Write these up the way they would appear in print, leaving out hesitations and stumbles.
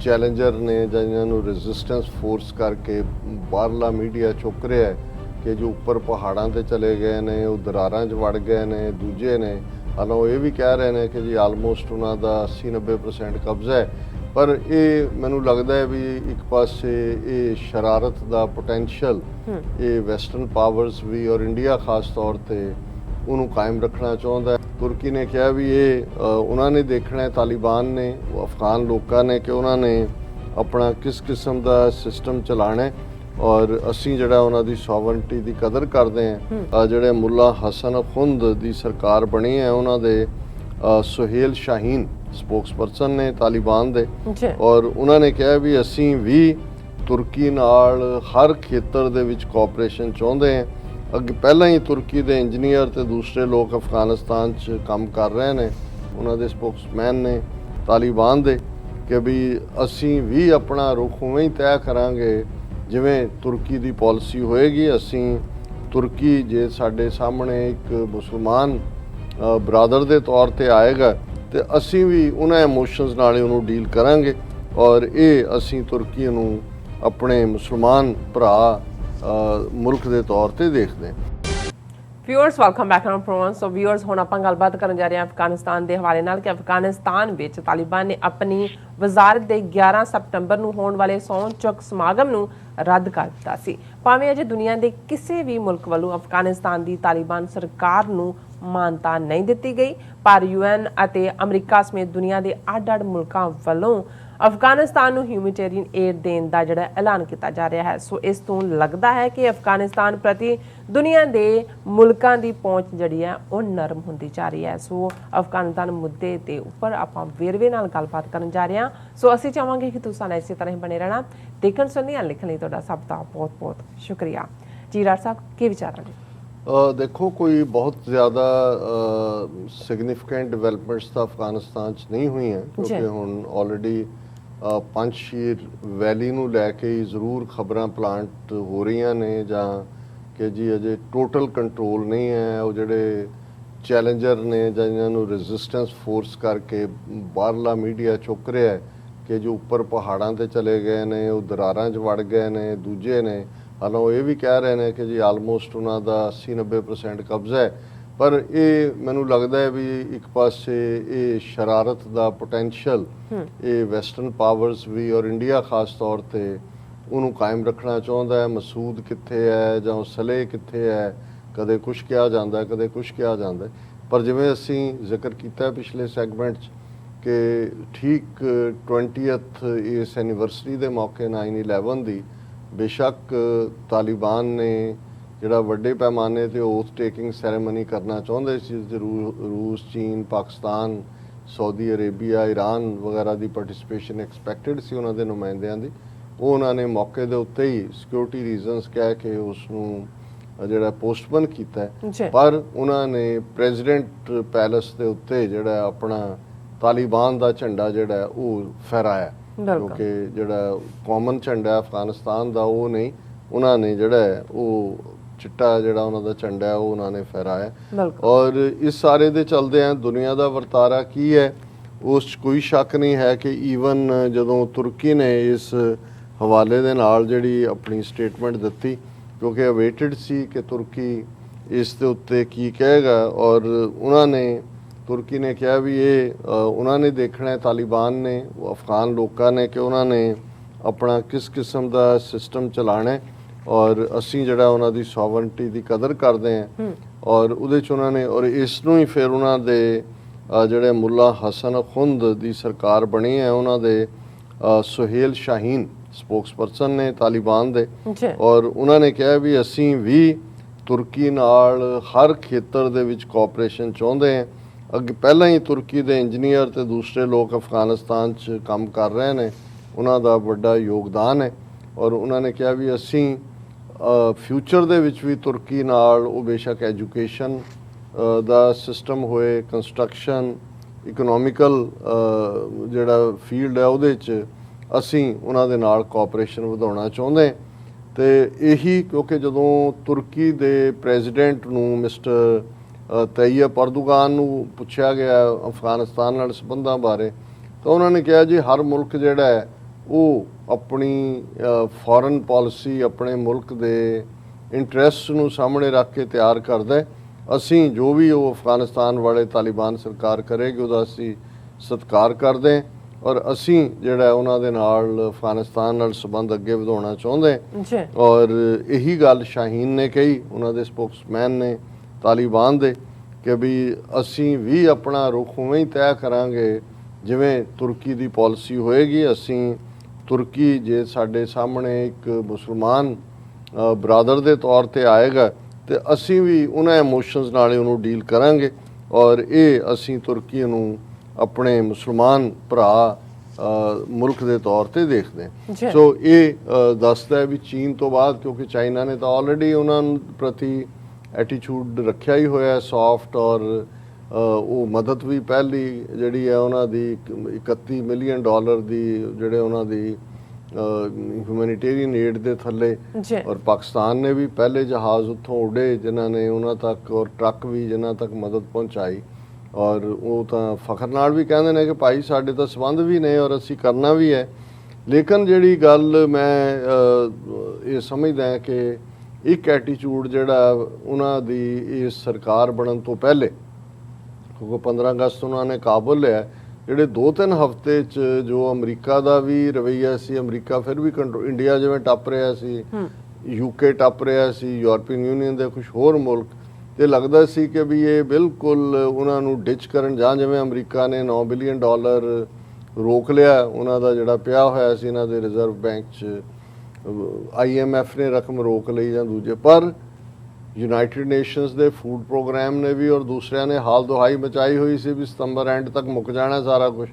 Challenger ਨੇ ਜਾਂ ਇਹਨਾਂ ਨੂੰ ਰੈਜ਼ਿਸਟੈਂਸ ਫੋਰਸ ਕਰਕੇ ਬਾਹਰਲਾ ਮੀਡੀਆ ਚੁੱਕ ਰਿਹਾ ਹੈ ਕਿ ਜੋ ਉੱਪਰ ਪਹਾੜਾਂ ਤੇ ਚਲੇ ਗਏ ਨੇ, ਉਹ ਦਰਾਰਾਂ 'ਚ ਵੜ ਗਏ ਨੇ, ਦੂਜੇ ਨੇ ਹਾਲਾਂ ਉਹ ਇਹ ਵੀ ਕਹਿ ਰਹੇ ਨੇ ਕਿ ਜੀ ਆਲਮੋਸਟ ਉਹਨਾਂ ਦਾ 80-90% ਕਬਜ਼ਾ ਹੈ। ਪਰ ਇਹ ਮੈਨੂੰ ਲੱਗਦਾ ਹੈ ਵੀ ਇੱਕ ਪਾਸੇ ਇਹ ਸ਼ਰਾਰਤ ਦਾ ਪੋਟੈਂਸ਼ੀਅਲ ਇਹ ਵੈਸਟਰਨ ਪਾਵਰਸ ਵੀ ਔਰ ਇੰਡੀਆ ਖਾਸ ਤੌਰ ਤੇ ਉਹਨੂੰ ਕਾਇਮ ਰੱਖਣਾ ਚਾਹੁੰਦਾ ਹੈ। ਤੁਰਕੀ ਨੇ ਕਿਹਾ ਵੀ ਇਹ ਉਹਨਾਂ ਨੇ ਦੇਖਣਾ ਹੈ, ਤਾਲਿਬਾਨ ਨੇ, ਅਫਗਾਨ ਲੋਕਾਂ ਨੇ, ਕਿ ਉਹਨਾਂ ਨੇ ਆਪਣਾ ਕਿਸ ਕਿਸਮ ਦਾ ਸਿਸਟਮ ਚਲਾਣਾ ਹੈ ਔਰ ਅਸੀਂ ਜਿਹੜਾ ਉਹਨਾਂ ਦੀ ਸੋਵਰਨਟੀ ਦੀ ਕਦਰ ਕਰਦੇ ਹਾਂ। ਜਿਹੜੇ ਮੁੱਲਾ ਹਸਨ ਖੁੰਦ ਦੀ ਸਰਕਾਰ ਬਣੀ ਹੈ ਉਹਨਾਂ ਦੇ ਸੁਹੇਲ ਸ਼ਾਹੀਨ ਸਪੋਕਸਪਰਸਨ ਨੇ ਤਾਲਿਬਾਨ ਦੇ, ਔਰ ਉਹਨਾਂ ਨੇ ਕਿਹਾ ਵੀ ਅਸੀਂ ਵੀ ਤੁਰਕੀ ਨਾਲ ਹਰ ਖੇਤਰ ਦੇ ਵਿੱਚ ਕੋਆਪਰੇਸ਼ਨ ਚਾਹੁੰਦੇ ਹਾਂ। ਅੱਗੇ ਪਹਿਲਾਂ ਹੀ ਤੁਰਕੀ ਦੇ ਇੰਜੀਨੀਅਰ ਤੇ ਦੂਸਰੇ ਲੋਕ ਅਫਗਾਨਿਸਤਾਨ 'ਚ ਕੰਮ ਕਰ ਰਹੇ ਨੇ, ਉਹਨਾਂ ਦੇ ਸਪੋਕਸਮੈਨ ਨੇ ਤਾਲਿਬਾਨ ਦੇ, ਕਿ ਵੀ ਅਸੀਂ ਵੀ ਆਪਣਾ ਰੁਖ ਉਵੇਂ ਹੀ ਤੈਅ ਕਰਾਂਗੇ ਜਿਵੇਂ ਤੁਰਕੀ ਦੀ ਪਾਲਿਸੀ ਹੋਏਗੀ। ਅਸੀਂ ਤੁਰਕੀ ਜੇ ਸਾਡੇ ਸਾਹਮਣੇ ਇੱਕ ਮੁਸਲਮਾਨ ਬਰਾਦਰ ਦੇ ਤੌਰ ਤੇ ਆਏਗਾ ਤੇ ਅਸੀਂ ਵੀ ਉਹਨਾਂ ਇਮੋਸ਼ਨਸ ਨਾਲ ਉਹਨੂੰ ਡੀਲ ਕਰਾਂਗੇ ਔਰ ਇਹ ਅਸੀਂ ਤੁਰਕੀ ਨੂੰ ਆਪਣੇ ਮੁਸਲਮਾਨ ਭਰਾ ਮੁਲਕ ਦੇ ਤੌਰ ਤੇ ਦੇਖਦੇ ਹਾਂ। Viewers welcome back on program. So viewers ਹੁਣ ਆਪਾਂ ਗੱਲਬਾਤ ਕਰਨ ਜਾ ਰਹੇ ਹਾਂ ਅਫਗਾਨਿਸਤਾਨ ਦੇ ਹਵਾਲੇ ਨਾਲ ਕਿ ਅਫਗਾਨਿਸਤਾਨ ਵਿੱਚ ਤਾਲਿਬਾਨ ਨੇ ਆਪਣੀ ਵਜ਼ਾਰਤ ਦੇ 11 ਸਤੰਬਰ ਨੂੰ ਹੋਣ ਵਾਲੇ ਸਹੁੰ ਚੁੱਕ ਸਮਾਗਮ ਨੂੰ ਰੱਦ ਕਰ ਦਿੱਤਾ ਸੀ। ਭਾਵੇਂ ਅਜੇ ਦੁਨੀਆ ਦੇ ਕਿਸੇ ਵੀ ਮੁਲਕ ਵੱਲੋਂ ਅਫਗਾਨਿਸਤਾਨ ਦੀ ਤਾਲਿਬਾਨ ਸਰਕਾਰ ਨੂੰ ਮਾਨਤਾ ਨਹੀਂ ਦਿੱਤੀ ਗਈ, ਪਰ UN ਅਤੇ ਅਮਰੀਕਾ ਸਮੇਤ ਦੁਨੀਆ ਦੇ ਅੱਡ-ਅੱਡ ਮੁਲਕਾਂ ਵੱਲੋਂ ਅਫਗਾਨਿਸਤਾਨ ਨੂੰ ਹਿਊਮੈਨਿਟੇਰੀਅਨ ਏਡ ਦੇਣ ਦਾ ਜਿਹੜਾ ਐਲਾਨ ਕੀਤਾ ਜਾ ਰਿਹਾ ਹੈ। ਸੋ ਇਸ ਤੋਂ ਲੱਗਦਾ ਹੈ ਕਿ ਅਫਗਾਨਿਸਤਾਨ ਪ੍ਰਤੀ ਦੁਨੀਆ ਦੇ ਮੁਲਕਾਂ ਦੀ ਪਹੁੰਚ ਜਿਹੜੀ ਹੈ ਉਹ ਨਰਮ ਹੁੰਦੀ ਜਾ ਰਹੀ ਹੈ। ਸੋ ਅਫਗਾਨਿਸਤਾਨ ਮੁੱਦੇ ਦੇ ਉੱਪਰ ਆਪਾਂ ਵੇਰਵੇ ਨਾਲ ਗੱਲਬਾਤ ਕਰਨ ਜਾ ਰਹੇ ਹਾਂ। ਸੋ ਅਸੀਂ ਚਾਹਾਂਗੇ ਕਿ ਤੁਸੀਂ ਇਸੇ ਤਰ੍ਹਾਂ ਹੀ ਬਣੇ ਰਹਿਣਾ। ਦੇਖਣ ਸੁਣਨ ਲਿਖਣ ਲਈ ਤੁਹਾਡਾ ਸਭ ਦਾ ਬਹੁਤ ਬਹੁਤ ਸ਼ੁਕਰੀਆ। ਜੀ ਰਾਜ ਸਾਹਿਬ ਕੀ ਵਿਚਾਰਾਂ ਨੇ? ਦੇਖੋ ਕੋਈ ਬਹੁਤ ਜ਼ਿਆਦਾ ਸਿਗਨੀਫਿਕੈਂਟ ਡਿਵੈਲਪਮੈਂਟਸ ਤਾਂ ਅਫਗਾਨਿਸਤਾਨ 'ਚ ਨਹੀਂ ਹੋਈਆਂ, ਕਿਉਂਕਿ ਹੁਣ ਆਲਰੇਡੀ ਪੰਜਸ਼ੀਰ ਵੈਲੀ ਨੂੰ ਲੈ ਕੇ ਹੀ ਜ਼ਰੂਰ ਖਬਰਾਂ ਪਲਾਂਟ ਹੋ ਰਹੀਆਂ ਨੇ ਜਾਂ ਕਿ ਜੀ ਅਜੇ ਟੋਟਲ ਕੰਟਰੋਲ ਨਹੀਂ ਹੈ। ਉਹ ਜਿਹੜੇ ਚੈਲੰਜਰ ਨੇ ਜਾਂ ਇਹਨਾਂ ਨੂੰ ਰੈਜ਼ਿਸਟੈਂਸ ਫੋਰਸ ਕਰਕੇ ਬਾਹਰਲਾ ਮੀਡੀਆ ਚੁੱਕ ਰਿਹਾ ਹੈ ਕਿ ਜੋ ਉੱਪਰ ਪਹਾੜਾਂ ਤੇ ਚਲੇ ਗਏ ਨੇ, ਉਹ ਦਰਾਰਾਂ 'ਚ ਵੜ ਗਏ ਨੇ, ਦੂਜੇ ਨੇ ਹਾਲਾਂ ਉਹ ਇਹ ਵੀ ਕਹਿ ਰਹੇ ਨੇ ਕਿ ਜੀ ਆਲਮੋਸਟ ਉਹਨਾਂ ਦਾ 80-90% ਕਬਜ਼ਾ ਹੈ। ਪਰ ਇਹ ਮੈਨੂੰ ਲੱਗਦਾ ਹੈ ਵੀ ਇੱਕ ਪਾਸੇ ਇਹ ਸ਼ਰਾਰਤ ਦਾ ਪੋਟੈਂਸ਼ੀਅਲ ਇਹ ਵੈਸਟਰਨ ਪਾਵਰਸ ਵੀ ਔਰ ਇੰਡੀਆ ਖਾਸ ਤੌਰ ਤੇ ਉਹਨੂੰ ਕਾਇਮ ਰੱਖਣਾ ਚਾਹੁੰਦਾ ਹੈ। ਮਸੂਦ ਕਿੱਥੇ ਹੈ ਜਾਂ ਸਲੇਹ ਕਿੱਥੇ ਹੈ, ਕਦੇ ਕੁਛ ਕਿਹਾ ਜਾਂਦਾ, ਕਦੇ ਕੁਛ ਕਿਹਾ ਜਾਂਦਾ। ਪਰ ਜਿਵੇਂ ਅਸੀਂ ਜ਼ਿਕਰ ਕੀਤਾ ਪਿਛਲੇ ਸੈਗਮੈਂਟ 'ਚ ਕਿ ਠੀਕ 20th ਇਸ ਐਨੀਵਰਸਰੀ ਦੇ ਮੌਕੇ 9/11 ਦੀ ਬੇਸ਼ੱਕ ਤਾਲਿਬਾਨ ਨੇ ਜਿਹੜਾ ਵੱਡੇ ਪੈਮਾਨੇ ਤੇ ਓਥ ਟੇਕਿੰਗ ਸੈਰੇਮਨੀ ਕਰਨਾ ਚਾਹੁੰਦੇ ਸੀ, ਰੂਸ, ਚੀਨ, ਪਾਕਿਸਤਾਨ, ਸਾਊਦੀ ਅਰੇਬੀਆ, ਈਰਾਨ ਵਗੈਰਾ ਦੀ ਪਾਰਟਿਸਿਪੇਸ਼ਨ ਐਕਸਪੈਕਟਡ ਸੀ ਉਹਨਾਂ ਦੇ ਨੁਮਾਇੰਦਿਆਂ ਦੀ। ਉਹ ਉਹਨਾਂ ਨੇ ਮੌਕੇ ਦੇ ਉੱਤੇ ਹੀ ਸਿਕਿਉਰਿਟੀ ਰੀਜ਼ਨਸ ਕਹਿ ਕੇ ਉਸ ਨੂੰ ਜਿਹੜਾ ਪੋਸਟਪੋਨ ਕੀਤਾ। ਪਰ ਉਹਨਾਂ ਨੇ ਪ੍ਰੈਜ਼ੀਡੈਂਟ ਪੈਲੇਸ ਦੇ ਉੱਤੇ ਜਿਹੜਾ ਆਪਣਾ ਤਾਲਿਬਾਨ ਦਾ ਝੰਡਾ ਜਿਹੜਾ ਉਹ ਫਹਿਰਾਇਆ, ਕਿਉਂਕਿ ਜਿਹੜਾ ਕਾਮਨ ਝੰਡਾ ਅਫਗਾਨਿਸਤਾਨ ਦਾ ਉਹ ਨਹੀਂ, ਉਹਨਾਂ ਨੇ ਜਿਹੜਾ ਉਹ ਚਿੱਟਾ ਜਿਹੜਾ ਉਹਨਾਂ ਦਾ ਝੰਡਾ ਉਹ ਉਹਨਾਂ ਨੇ ਫਹਿਰਾਇਆ। ਔਰ ਇਸ ਸਾਰੇ ਦੇ ਚਲਦਿਆਂ ਦੁਨੀਆ ਦਾ ਵਰਤਾਰਾ ਕੀ ਹੈ ਉਸ 'ਚ ਕੋਈ ਸ਼ੱਕ ਨਹੀਂ ਹੈ ਕਿ ਈਵਨ ਜਦੋਂ ਤੁਰਕੀ ਨੇ ਇਸ ਹਵਾਲੇ ਦੇ ਨਾਲ ਜਿਹੜੀ ਆਪਣੀ ਸਟੇਟਮੈਂਟ ਦਿੱਤੀ, ਕਿਉਂਕਿ ਅਵੇਟਡ ਸੀ ਕਿ ਤੁਰਕੀ ਇਸ ਦੇ ਉੱਤੇ ਕੀ ਕਹੇਗਾ, ਔਰ ਉਹਨਾਂ ਨੇ ਤੁਰਕੀ ਨੇ ਕਿਹਾ ਵੀ ਇਹ ਉਹਨਾਂ ਨੇ ਦੇਖਣਾ ਹੈ, ਤਾਲਿਬਾਨ ਨੇ, ਅਫਗਾਨ ਲੋਕਾਂ ਨੇ, ਕਿ ਉਹਨਾਂ ਨੇ ਆਪਣਾ ਕਿਸ ਕਿਸਮ ਦਾ ਸਿਸਟਮ ਚਲਾਣਾ ਹੈ ਔਰ ਅਸੀਂ ਜਿਹੜਾ ਉਹਨਾਂ ਦੀ ਸੋਵਰਨਟੀ ਦੀ ਕਦਰ ਕਰਦੇ ਹਾਂ। ਔਰ ਉਹਦੇ 'ਚ ਉਹਨਾਂ ਨੇ ਔਰ ਇਸ ਨੂੰ ਹੀ ਫਿਰ ਉਹਨਾਂ ਦੇ ਜਿਹੜੇ ਮੁੱਲਾ ਹਸਨ ਖੁੰਦ ਦੀ ਸਰਕਾਰ ਬਣੀ ਹੈ ਉਹਨਾਂ ਦੇ ਸੁਹੇਲ ਸ਼ਾਹੀਨ ਸਪੋਕਸਪਰਸਨ ਨੇ ਤਾਲਿਬਾਨ ਦੇ, ਔਰ ਉਹਨਾਂ ਨੇ ਕਿਹਾ ਵੀ ਅਸੀਂ ਵੀ ਤੁਰਕੀ ਨਾਲ ਹਰ ਖੇਤਰ ਦੇ ਵਿੱਚ ਕੋਆਪਰੇਸ਼ਨ ਚਾਹੁੰਦੇ ਹਾਂ। ਅੱਗੇ ਪਹਿਲਾਂ ਹੀ ਤੁਰਕੀ ਦੇ ਇੰਜੀਨੀਅਰ ਤੇ ਦੂਸਰੇ ਲੋਕ ਅਫਗਾਨਿਸਤਾਨ 'ਚ ਕੰਮ ਕਰ ਰਹੇ ਨੇ, ਉਹਨਾਂ ਦਾ ਵੱਡਾ ਯੋਗਦਾਨ ਹੈ। ਔਰ ਉਹਨਾਂ ਨੇ ਕਿਹਾ ਵੀ ਅਸੀਂ ਫਿਊਚਰ ਦੇ ਵਿੱਚ ਵੀ ਤੁਰਕੀ ਨਾਲ ਉਹ ਬੇਸ਼ੱਕ ਐਜੂਕੇਸ਼ਨ ਦਾ ਸਿਸਟਮ ਹੋਏ, ਕੰਸਟਰਕਸ਼ਨ, ਇਕਨੋਮਿਕਲ ਜਿਹੜਾ ਫੀਲਡ ਹੈ ਉਹਦੇ 'ਚ ਅਸੀਂ ਉਹਨਾਂ ਦੇ ਨਾਲ ਕੋਆਪਰੇਸ਼ਨ ਵਧਾਉਣਾ ਚਾਹੁੰਦੇ। ਤੇ ਇਹੀ ਕਿਉਂਕਿ ਜਦੋਂ ਤੁਰਕੀ ਦੇ ਪ੍ਰੈਜ਼ੀਡੈਂਟ ਨੂੰ ਮਿਸਟਰ ਤੈਯਿਪ ਅਰਦੋਗਾਨ ਨੂੰ ਪੁੱਛਿਆ ਗਿਆ ਅਫਗਾਨਿਸਤਾਨ ਨਾਲ ਸੰਬੰਧਾਂ ਬਾਰੇ, ਤਾਂ ਉਹਨਾਂ ਨੇ ਕਿਹਾ ਜੀ ਹਰ ਮੁਲਕ ਜਿਹੜਾ ਹੈ ਉਹ ਆਪਣੀ ਫੋਰਨ ਪਾਲਿਸੀ ਆਪਣੇ ਮੁਲਕ ਦੇ ਇੰਟਰਸਟ ਨੂੰ ਸਾਹਮਣੇ ਰੱਖ ਕੇ ਤਿਆਰ ਕਰਦਾ ਹੈ। ਅਸੀਂ ਜੋ ਵੀ ਉਹ ਅਫਗਾਨਿਸਤਾਨ ਵਾਲੇ ਤਾਲਿਬਾਨ ਸਰਕਾਰ ਕਰੇਗੀ ਉਹਦਾ ਅਸੀਂ ਸਤਿਕਾਰ ਕਰਦੇ ਹਾਂ ਔਰ ਅਸੀਂ ਜਿਹੜਾ ਉਹਨਾਂ ਦੇ ਨਾਲ ਅਫਗਾਨਿਸਤਾਨ ਨਾਲ ਸੰਬੰਧ ਅੱਗੇ ਵਧਾਉਣਾ ਚਾਹੁੰਦੇ ਹਾਂ। ਔਰ ਇਹੀ ਗੱਲ ਸ਼ਾਹੀਨ ਨੇ ਕਹੀ, ਉਹਨਾਂ ਦੇ ਸਪੋਕਸਮੈਨ ਨੇ ਤਾਲਿਬਾਨ ਦੇ, ਕਿ ਵੀ ਅਸੀਂ ਵੀ ਆਪਣਾ ਰੁਖ ਉਵੇਂ ਹੀ ਤੈਅ ਕਰਾਂਗੇ ਜਿਵੇਂ ਤੁਰਕੀ ਦੀ ਪਾਲਿਸੀ ਹੋਏਗੀ। ਅਸੀਂ ਤੁਰਕੀ ਜੇ ਸਾਡੇ ਸਾਹਮਣੇ ਇੱਕ ਮੁਸਲਮਾਨ ਬਰਾਦਰ ਦੇ ਤੌਰ ਤੇ ਆਏਗਾ ਤੇ ਅਸੀਂ ਵੀ ਉਹਨਾਂ ਇਮੋਸ਼ਨਸ ਨਾਲ ਹੀ ਉਹਨੂੰ ਡੀਲ ਕਰਾਂਗੇ ਔਰ ਇਹ ਅਸੀਂ ਤੁਰਕੀ ਨੂੰ ਆਪਣੇ ਮੁਸਲਮਾਨ ਭਰਾ ਮੁਲਕ ਦੇ ਤੌਰ ਤੇ ਦੇਖਦੇ ਹਾਂ। ਸੋ ਇਹ ਦੱਸਦਾ ਹੈ ਵੀ ਚੀਨ ਤੋਂ ਬਾਅਦ, ਕਿਉਂਕਿ ਚਾਈਨਾ ਨੇ ਤਾਂ ਆਲਰੇਡੀ ਉਹਨਾਂ ਪ੍ਰਤੀ ਐਟੀਟਿਊਡ ਰੱਖਿਆ ਹੀ ਹੋਇਆ ਸੌਫਟ, ਔਰ ਉਹ ਮਦਦ ਵੀ ਪਹਿਲੀ ਜਿਹੜੀ ਹੈ ਉਹਨਾਂ ਦੀ $31 ਮਿਲੀਅਨ ਦੀ ਜਿਹੜੇ ਉਹਨਾਂ ਦੀ ਹਿਊਮੈਨਿਟੇਰੀਅਨ ਏਡ ਦੇ ਥੱਲੇ, ਔਰ ਪਾਕਿਸਤਾਨ ਨੇ ਵੀ ਪਹਿਲੇ ਜਹਾਜ਼ ਉੱਥੋਂ ਉੱਡੇ ਜਿਨ੍ਹਾਂ ਨੇ ਉਹਨਾਂ ਤੱਕ, ਔਰ ਟਰੱਕ ਵੀ ਜਿਨ੍ਹਾਂ ਤੱਕ ਮਦਦ ਪਹੁੰਚਾਈ। ਔਰ ਉਹ ਤਾਂ ਫਖਰ ਨਾਲ ਵੀ ਕਹਿੰਦੇ ਨੇ ਕਿ ਭਾਈ ਸਾਡੇ ਤਾਂ ਸੰਬੰਧ ਵੀ ਨੇ ਔਰ ਅਸੀਂ ਕਰਨਾ ਵੀ ਹੈ। ਲੇਕਿਨ ਜਿਹੜੀ ਗੱਲ ਮੈਂ ਇਹ ਸਮਝਦਾ ਕਿ ਇੱਕ ਐਟੀਟਿਊਡ ਜਿਹੜਾ ਉਹਨਾਂ ਦੀ ਇਸ ਸਰਕਾਰ ਬਣਨ ਤੋਂ ਪਹਿਲੇ, ਕਿਉਂਕਿ 15 ਅਗਸਤ ਉਹਨਾਂ ਨੇ ਕਾਬੁਲ ਲਿਆ, ਜਿਹੜੇ 2-3 ਹਫ਼ਤੇ 'ਚ ਜੋ ਅਮਰੀਕਾ ਦਾ ਵੀ ਰਵੱਈਆ ਸੀ, ਅਮਰੀਕਾ ਫਿਰ ਵੀ ਇੰਡੀਆ ਜਿਵੇਂ ਟੱਪ ਰਿਹਾ ਸੀ, UK ਟੱਪ ਰਿਹਾ ਸੀ, ਯੂਰਪੀਅਨ ਯੂਨੀਅਨ ਦੇ ਕੁਝ ਹੋਰ ਮੁਲਕ, ਤੇ ਲੱਗਦਾ ਸੀ ਕਿ ਵੀ ਇਹ ਬਿਲਕੁਲ ਉਹਨਾਂ ਨੂੰ ਡਿਚ ਕਰਨ, ਜਾਂ ਜਿਵੇਂ ਅਮਰੀਕਾ ਨੇ $9 ਬਿਲੀਅਨ ਰੋਕ ਲਿਆ ਉਹਨਾਂ ਦਾ ਜਿਹੜਾ ਪਿਆ ਹੋਇਆ ਸੀ ਇਹਨਾਂ ਦੇ ਰਿਜ਼ਰਵ ਬੈਂਕ 'ਚ, IMF ਨੇ ਰਕਮ ਰੋਕ ਲਈ ਜਾਂ ਦੂਜੇ, ਪਰ ਯੂਨਾਈਟਿਡ ਨੇਸ਼ਨਸ ਦੇ ਫੂਡ ਪ੍ਰੋਗਰਾਮ ਨੇ ਵੀ ਔਰ ਦੂਸਰਿਆਂ ਨੇ ਹਾਲ ਦੁਹਾਈ ਮਚਾਈ ਹੋਈ ਸੀ ਵੀ ਸਤੰਬਰ ਐਂਡ ਤੱਕ ਮੁੱਕ ਜਾਣਾ ਸਾਰਾ ਕੁਝ,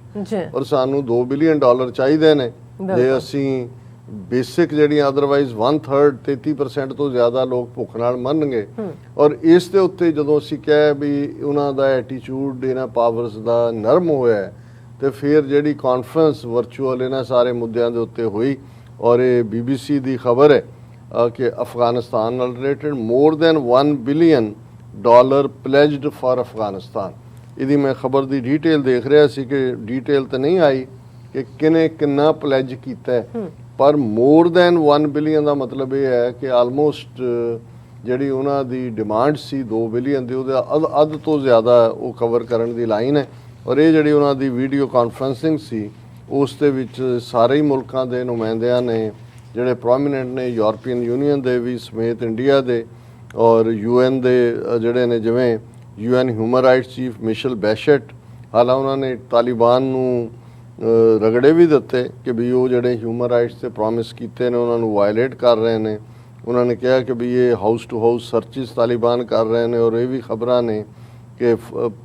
ਔਰ ਸਾਨੂੰ $2 ਬਿਲੀਅਨ ਚਾਹੀਦੇ ਨੇ ਜੇ ਅਸੀਂ ਬੇਸਿਕ ਜਿਹੜੀਆਂ ਅਦਰਵਾਈਜ਼ 1/3 33% ਤੋਂ ਜ਼ਿਆਦਾ ਲੋਕ ਭੁੱਖ ਨਾਲ ਮਰਨਗੇ। ਔਰ ਇਸ ਦੇ ਉੱਤੇ ਜਦੋਂ ਅਸੀਂ ਕਿਹਾ ਵੀ ਉਹਨਾਂ ਦਾ ਐਟੀਟਿਊਡ ਇਹਨਾਂ ਪਾਵਰਸ ਦਾ ਨਰਮ ਹੋਇਆ ਤੇ ਫਿਰ ਜਿਹੜੀ ਕਾਨਫਰੰਸ ਵਰਚੁਅਲ ਇਹਨਾਂ ਸਾਰੇ ਮੁੱਦਿਆਂ ਦੇ ਉੱਤੇ ਹੋਈ, ਔਰ ਇਹ BBC ਦੀ ਖਬਰ ਹੈ ਕਿ ਅਫਗਾਨਿਸਤਾਨ ਨਾਲ related more than $1 billion pledged for Afghanistan. ਇਹਦੀ ਮੈਂ ਖਬਰ ਦੀ ਡਿਟੇਲ ਦੇਖ ਰਿਹਾ ਸੀ ਕਿ ਡਿਟੇਲ ਤਾਂ ਨਹੀਂ ਆਈ ਕਿ ਕਿਨੇ ਕਿੰਨਾ ਪਲੇਜ ਕੀਤਾ ਹੈ, ਪਰ more than $1 ਬਿਲੀਅਨ ਦਾ ਮਤਲਬ ਇਹ ਹੈ ਕਿ ਆਲਮੋਸਟ ਜਿਹੜੀ ਉਹਨਾਂ ਦੀ ਡਿਮਾਂਡ ਸੀ $2 ਬਿਲੀਅਨ ਦੀ, ਉਹਦਾ ਅੱਧ ਤੋਂ ਜ਼ਿਆਦਾ ਉਹ ਕਵਰ ਕਰਨ ਦੀ ਲਾਈਨ ਹੈ। ਔਰ ਇਹ ਜਿਹੜੀ ਉਹਨਾਂ ਦੀ ਵੀਡੀਓ ਕਾਨਫਰੰਸਿੰਗ ਸੀ ਉਸ ਦੇ ਵਿੱਚ ਸਾਰੇ ਹੀ ਮੁਲਕਾਂ ਦੇ ਨੁਮਾਇੰਦਿਆਂ ਨੇ, ਜਿਹੜੇ ਪ੍ਰੋਮੀਨੈਂਟ ਨੇ, ਯੂਰਪੀਅਨ ਯੂਨੀਅਨ ਦੇ ਵੀ ਸਮੇਤ, ਇੰਡੀਆ ਦੇ ਔਰ UN ਦੇ ਜਿਹੜੇ ਨੇ, ਜਿਵੇਂ UN human rights chief Michelle Bachelet, ਹਾਲਾਂ ਉਹਨਾਂ ਨੇ ਤਾਲਿਬਾਨ ਨੂੰ ਰਗੜੇ ਵੀ ਦਿੱਤੇ ਕਿ ਵੀ ਉਹ ਜਿਹੜੇ ਹਿਊਮਨ ਰਾਈਟਸ ਤੇ ਪ੍ਰੋਮਿਸ ਕੀਤੇ ਨੇ ਉਹਨਾਂ ਨੂੰ ਵਾਇਲੇਟ ਕਰ ਰਹੇ ਨੇ। ਉਹਨਾਂ ਨੇ ਕਿਹਾ ਕਿ ਵੀ ਇਹ ਹਾਊਸ ਟੂ ਹਾਊਸ ਸਰਚਿਸ ਤਾਲਿਬਾਨ ਕਰ ਰਹੇ ਨੇ, ਔਰ ਇਹ ਵੀ ਖਬਰਾਂ ਨੇ ਕਿ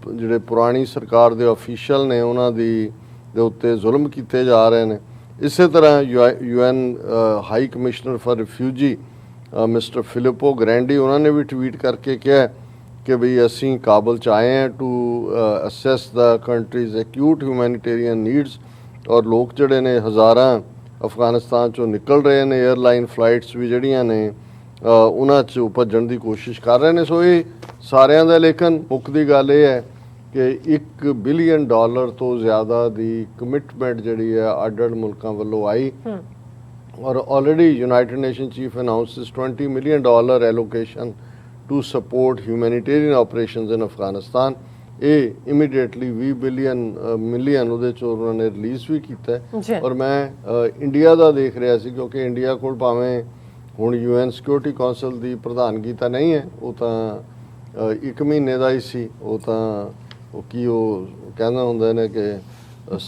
ਜਿਹੜੇ ਪੁਰਾਣੀ ਸਰਕਾਰ ਦੇ ਅਫੀਸ਼ੀਅਲ ਨੇ ਉਹਨਾਂ ਦੇ ਉੱਤੇ ਜ਼ੁਲਮ ਕੀਤੇ ਜਾ ਰਹੇ ਨੇ। ਇਸੇ ਤਰ੍ਹਾਂ UN high commissioner for refugee mister Filippo Grandi, ਉਹਨਾਂ ਨੇ ਵੀ ਟਵੀਟ ਕਰਕੇ ਕਿਹਾ ਕਿ ਵੀ ਅਸੀਂ ਕਾਬਲ 'ਚ ਆਏ ਹਾਂ to assess the country's acute humanitarian needs, ਔਰ ਲੋਕ ਜਿਹੜੇ ਨੇ ਹਜ਼ਾਰਾਂ ਅਫਗਾਨਿਸਤਾਨ 'ਚੋਂ ਨਿਕਲ ਰਹੇ ਨੇ, 에ਅਰਲਾਈਨ ਫਲਾਈਟਸ ਵੀ ਜਿਹੜੀਆਂ ਨੇ ਉਹਨਾਂ 'ਚ ਭੱਜਣ ਦੀ ਕੋਸ਼ਿਸ਼ ਕਰ ਰਹੇ ਨੇ। ਸੋ ਇਹ ਸਾਰਿਆਂ ਦਾ, ਲੇਕਿਨ ਮੁੱਖ ਦੀ ਗੱਲ ਇਹ ਹੈ ਕਿ $1 ਬਿਲੀਅਨ ਤੋਂ ਜ਼ਿਆਦਾ ਦੀ ਕਮਿਟਮੈਂਟ ਜਿਹੜੀ ਹੈ ਅੱਡ-ਅੱਡ ਮੁਲਕਾਂ ਵੱਲੋਂ ਆਈ, ਔਰ already United Nation chief announces $20 million allocation to support humanitarian operations in Afghanistan. ਇਹ ਇਮੀਡੀਏਟਲੀ 20 ਮਿਲੀਅਨ ਉਹਦੇ 'ਚ ਉਹਨਾਂ ਨੇ ਰਿਲੀਜ਼ ਵੀ ਕੀਤਾ ਹੈ। ਔਰ ਮੈਂ ਇੰਡੀਆ ਦਾ ਦੇਖ ਰਿਹਾ ਸੀ, ਕਿਉਂਕਿ ਇੰਡੀਆ ਕੋਲ ਭਾਵੇਂ ਹੁਣ UN ਸਿਕਿਉਰਿਟੀ ਕੌਂਸਲ ਦੀ ਪ੍ਰਧਾਨਗੀ ਤਾਂ ਨਹੀਂ ਹੈ, ਉਹ ਤਾਂ 1 ਮਹੀਨੇ ਦਾ ਹੀ ਸੀ, ਉਹ ਤਾਂ ਉਹ ਕਹਿੰਦਾ ਹੁੰਦੇ ਨੇ ਕਿ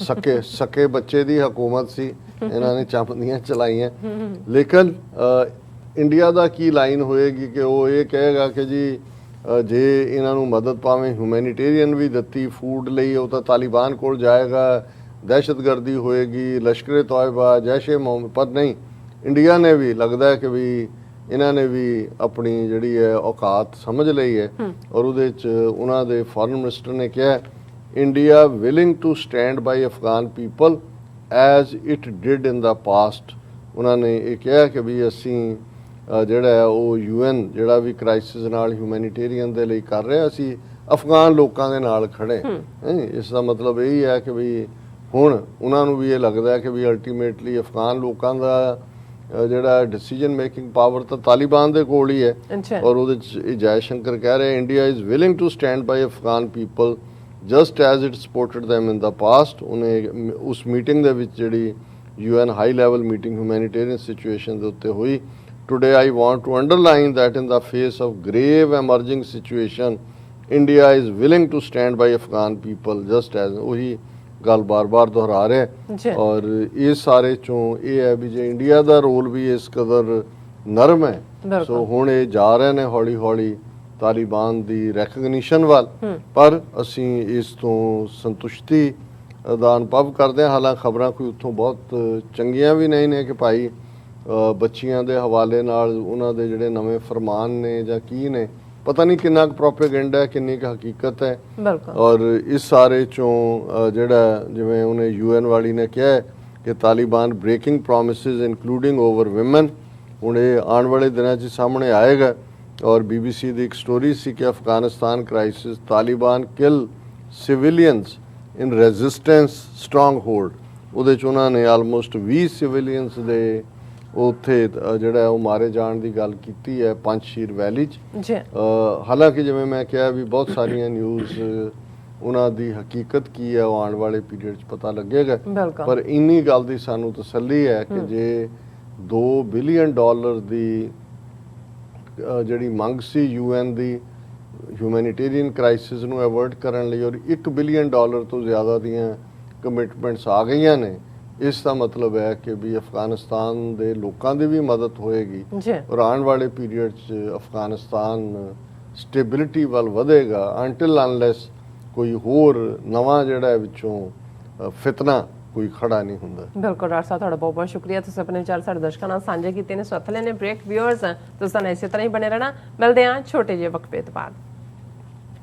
ਸਕੇ ਬੱਚੇ ਦੀ ਹਕੂਮਤ ਸੀ, ਇਹਨਾਂ ਨੇ ਚੰਪਦੀਆਂ ਚਲਾਈਆਂ। ਲੇਕਿਨ ਇੰਡੀਆ ਦਾ ਕੀ ਲਾਈਨ ਹੋਏਗੀ ਕਿ ਉਹ ਇਹ ਕਹੇਗਾ ਕਿ ਜੀ ਜੇ ਇਹਨਾਂ ਨੂੰ ਮਦਦ ਭਾਵੇਂ ਹਿਊਮੈਨਿਟੇਰੀਅਨ ਵੀ ਦਿੱਤੀ ਫੂਡ ਲਈ, ਉਹ ਤਾਂ ਤਾਲਿਬਾਨ ਕੋਲ ਜਾਏਗਾ, ਦਹਿਸ਼ਤਗਰਦੀ ਹੋਏਗੀ, ਲਸ਼ਕਰ ਤੋਇਬਾ, ਜੈਸ਼-ਏ ਮੁਹੰਮਦ। ਪਰ ਨਹੀਂ, ਇੰਡੀਆ ਨੇ ਵੀ ਲੱਗਦਾ ਕਿ ਵੀ ਇਹਨਾਂ ਨੇ ਵੀ ਆਪਣੀ ਜਿਹੜੀ ਹੈ ਔਕਾਤ ਸਮਝ ਲਈ ਹੈ, ਔਰ ਉਹਦੇ 'ਚ ਉਹਨਾਂ ਦੇ ਫੋਰਨ ਮਿਨਿਸਟਰ ਨੇ ਕਿਹਾ India willing to stand by Afghan people as it did in the past. ਉਹਨਾਂ ਨੇ ਇਹ ਕਿਹਾ ਕਿ ਵੀ ਅਸੀਂ ਜਿਹੜਾ ਹੈ ਉਹ UN ਜਿਹੜਾ ਵੀ ਕ੍ਰਾਈਸਿਸ ਨਾਲ ਹਿਊਮੈਨਿਟੇਰੀਅਨ ਦੇ ਲਈ ਕਰ ਰਿਹਾ, ਅਸੀਂ ਅਫਗਾਨ ਲੋਕਾਂ ਦੇ ਨਾਲ ਖੜੇ। ਇਸ ਦਾ ਮਤਲਬ ਇਹ ਹੈ ਕਿ ਵੀ ਹੁਣ ਉਹਨਾਂ ਨੂੰ ਵੀ ਇਹ ਲੱਗਦਾ ਹੈ ਕਿ ਵੀ ਅਲਟੀਮੇਟਲੀ ਅਫਗਾਨ ਲੋਕਾਂ ਦਾ ਜਿਹੜਾ ਡਿਸੀਜਨ ਮੇਕਿੰਗ ਪਾਵਰ ਤਾਂ ਤਾਲਿਬਾਨ ਦੇ ਕੋਲ ਹੀ ਹੈ। ਅੱਛਾ ਔਰ ਉਹਦੇ 'ਚ ਇਹ ਜੈ ਸ਼ੰਕਰ ਕਹਿ ਰਹੇ India is willing to stand by Afghan people just as it supported them in the past. ਉਹਨੇ ਉਸ ਮੀਟਿੰਗ ਦੇ ਵਿੱਚ ਜਿਹੜੀ UN high level meeting humanitarian situation ਦੇ ਉੱਤੇ ਹੋਈ, today I want to underline that in the face of grave emerging situation India is willing to stand by Afghan people just as ਉਹੀ ਗੱਲ ਬਾਰ-ਬਾਰ ਦੁਹਰਾ ਰਿਹਾ ਜੀ। ਔਰ ਇਸ ਸਾਰੇ ਚੋਂ ਇਹ ਹੈ ਵੀ ਜੇ ਇੰਡੀਆ ਦਾ ਰੋਲ ਵੀ ਇਸ ਕਦਰ ਨਰਮ ਹੈ, ਸੋ ਹੁਣ ਇਹ ਜਾ ਰਹੇ ਨੇ ਹੌਲੀ ਹੌਲੀ ਤਾਲਿਬਾਨ ਦੀ ਰੈਕਗਨੀਸ਼ਨ ਵੱਲ, ਪਰ ਅਸੀਂ ਇਸ ਤੋਂ ਸੰਤੁਸ਼ਟੀ ਦਾ ਅਨੁਭਵ ਕਰਦੇ ਹਾਂ। ਹਾਲਾਂਕਿ ਖਬਰਾਂ ਕੋਈ ਉੱਥੋਂ ਬਹੁਤ ਚੰਗੀਆਂ ਵੀ ਨਹੀਂ ਨੇ ਕਿ ਭਾਈ ਬੱਚੀਆਂ ਦੇ ਹਵਾਲੇ ਨਾਲ ਉਹਨਾਂ ਦੇ ਜਿਹੜੇ ਨਵੇਂ ਫਰਮਾਨ ਨੇ ਜਾਂ ਕੀ ਨੇ, ਪਤਾ ਨਹੀਂ ਕਿੰਨਾ ਕੁ ਪ੍ਰੋਪੇਗੈਂਡਾ ਹੈ, ਕਿੰਨੀ ਕੁ ਹਕੀਕਤ ਹੈ। ਔਰ ਇਸ ਸਾਰੇ ਚੋਂ ਜਿਹੜਾ ਜਿਵੇਂ ਉਹਨੇ UN ਵਾਲੀ ਨੇ ਕਿਹਾ ਹੈ ਕਿ Taliban breaking promises including over women, ਹੁਣ ਇਹ ਆਉਣ ਵਾਲੇ ਦਿਨਾਂ 'ਚ ਸਾਹਮਣੇ ਆਏਗਾ। ਔਰ BBC ਦੀ ਇੱਕ ਸਟੋਰੀ ਸੀ ਕਿ ਅਫਗਾਨਿਸਤਾਨ ਕ੍ਰਾਈਸਿਸ ਤਾਲਿਬਾਨ ਕਿਲ ਸਿਵਿਲੀਅਨਸ ਇਨ ਰੈਜ਼ਿਸਟੈਂਸ ਸਟਰੋਂਗ ਹੋਲਡ, ਉਹਦੇ 'ਚ ਉਹਨਾਂ ਨੇ ਆਲਮੋਸਟ 20 ਸਿਵਿਲੀਅਨਸ ਦੇ ਉੱਥੇ ਜਿਹੜਾ ਉਹ ਮਾਰੇ ਜਾਣ ਦੀ ਗੱਲ ਕੀਤੀ ਹੈ ਪੰਜਸ਼ੀਰ ਵੈਲੀ 'ਚ। ਹਾਲਾਂਕਿ ਜਿਵੇਂ ਮੈਂ ਕਿਹਾ ਵੀ ਬਹੁਤ ਸਾਰੀਆਂ ਨਿਊਜ਼ ਉਹਨਾਂ ਦੀ ਹਕੀਕਤ ਕੀ ਹੈ ਉਹ ਆਉਣ ਵਾਲੇ ਪੀਰੀਅਡ 'ਚ ਪਤਾ ਲੱਗੇਗਾ, ਪਰ ਇੰਨੀ ਗੱਲ ਦੀ ਸਾਨੂੰ ਤਸੱਲੀ ਹੈ ਕਿ ਜੇ $2 ਬਿਲੀਅਨ ਦੀ ਜਿਹੜੀ ਮੰਗ ਸੀ UN ਦੀ ਹਿਊਮੈਨਿਟੇਰੀਅਨ ਕ੍ਰਾਈਸਿਸ ਨੂੰ ਅਵੋਇਡ ਕਰਨ ਲਈ ਔਰ $1 ਬਿਲੀਅਨ ਤੋਂ ਜ਼ਿਆਦਾ ਦੀਆਂ ਕਮਿਟਮੈਂਟਸ ਆ ਗਈਆਂ ਨੇ, ਇਸ ਦਾ ਮਤਲਬ ਹੈ ਕਿ ਵੀ ਅਫਗਾਨਿਸਤਾਨ ਦੇ ਲੋਕਾਂ ਦੀ ਵੀ ਮਦਦ ਹੋਏਗੀ ਔਰ ਆਉਣ ਵਾਲੇ ਪੀਰੀਅਡ 'ਚ ਅਫਗਾਨਿਸਤਾਨ ਸਟੇਬਿਲਿਟੀ ਵੱਲ ਵਧੇਗਾ ਅੰਟਿਲ ਅਨਲੈਸ ਕੋਈ ਹੋਰ ਨਵਾਂ ਜਿਹੜਾ ਵਿੱਚੋਂ ਫਿਤਨਾ ਕੋਈ ਖੜਾ ਨਹੀਂ ਹੁੰਦਾ। ਬਿਲਕੁਲ ਡਾਕਟਰ ਸਾਹਿਬ, ਤੁਹਾਡਾ ਬਹੁਤ ਬਹੁਤ ਸ਼ੁਕਰੀਆ। ਤੁਸੀਂ ਆਪਣੇ ਵਿਚਾਰ ਸਾਡੇ ਦਰਸ਼ਕਾਂ ਨਾਲ ਸਾਂਝੇ ਕੀਤੇ ਨੇ। ਸੋ ਅਥਲੇ ਨੇ ਬ੍ਰੇਕ ਵਿਊਅਰਸ ਤੁਸੀਂ ਤਾਂ ਇਸੇ ਤਰ੍ਹਾਂ ਹੀ ਬਣੇ ਰਹਿਣਾ। ਮਿਲਦੇ ਹਾਂ ਛੋਟੇ ਜਿਹੇ ਵਕਫੇ ਤੋਂ ਬਾਅਦ।